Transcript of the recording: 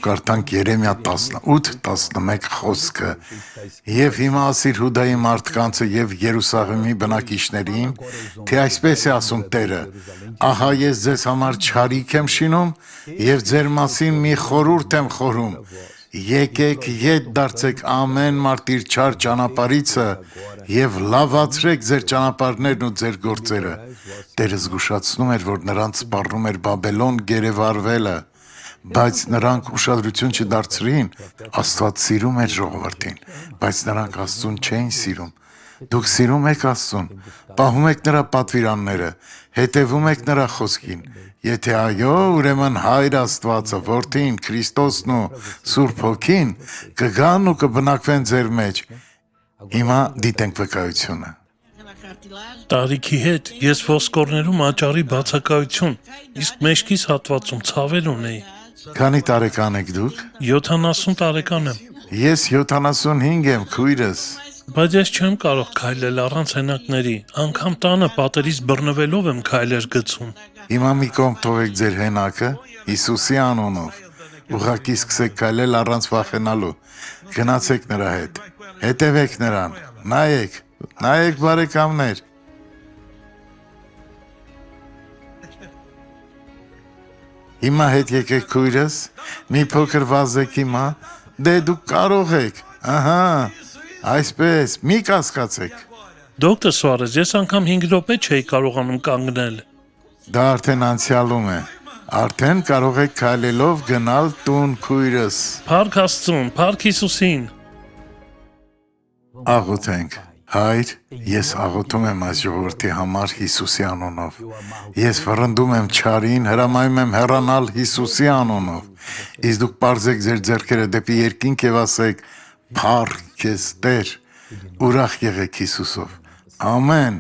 Կարդանք Երեմիա 18-11 խոսքը. «Եվ հիմա ասիր Հուդայի մարդկանցը եւ Երուսաղեմի բնակիչներին, թե այսպես է ասում Տերը. ահա ես ձեզ համար չարիք եմ շինում եւ ձեր մասին մի խորհուրդ եմ խորում. եկեք ետ դարձեք ամեն մարդ իր չար ճանապարհիցը եւ լավացրեք ձեր ճանապարհներն ու ձեր գործերը»։ Տերը զգուշացնում էր, որ նրանց սպառնում էր Բաբելոն գերեվարվելը, բայց նրանք ուշադրություն չդարձրին։ Աստված սիրում էր ժողովրդին, բայց նրանք Աստծուն չէին սիրում։ Դուք սիրում եք Աստծուն, պահում եք նրա պատվիրանները, հետևում եք նրա խոսքին։ Եթե այո, ուրեմն Հայր Աստվածը, Որդին, Քրիստոսն ու Սուրբ Հոգին կգան ու կբնակվեն ձեր մեջ։ Հիմա դիտենք վկայությունը։ Տարիքի հետ ես ոսկորներում աճարի բացակայություն, իսկ մեջքիս հատվածում ցավեր ունեի։ Քանի տարեկան եք դուք։ 70 տարեկան եմ, Ես 75 եմ, քույրս։ բայց ես չեմ կարող քայլել առանց հենակների, անգամ տանը պատերից բռնվելով եմ քայլեր գցում։ Հիմա մի կողմ թողեք ձեր հենակը Հիսուսի անունով։ Ուղղակի սկսեք քայլել առանց վախենալու։ Գնացեք նրա հետ։ Հետևեք նրան։ Նայեք բարեկամներ։ Հիմա հետ եկեք քույրս, մի փոքր վազեք հիմա, դե դուք կարող եք, ահա, այսպես, մի կասկածեք։ Դոկտոր Սուարեզ, ես անգամ 5 րոպե չէի կարողանում կանգնել։ Դա արդեն անցյալում է, արդեն կարող եք քայլելով գնալ տուն քույրս։ Փառք Աստծուն, փառք Հիսուսին։ Աղոթենք, Հայր, ես աղոթում եմ այս ժողովրդի համար Հիսուսի անունով։ Ես վռնդում եմ չարին, հրամայում եմ հեռանալ Հիսուսի անունով։ Իսկ դուք պարզեք ձեր ձեռքերը դեպի երկինք եւ ասեք. «Փառք քեզ Տեր, ուրախ եղեք Հիսուսով»։ Ամեն։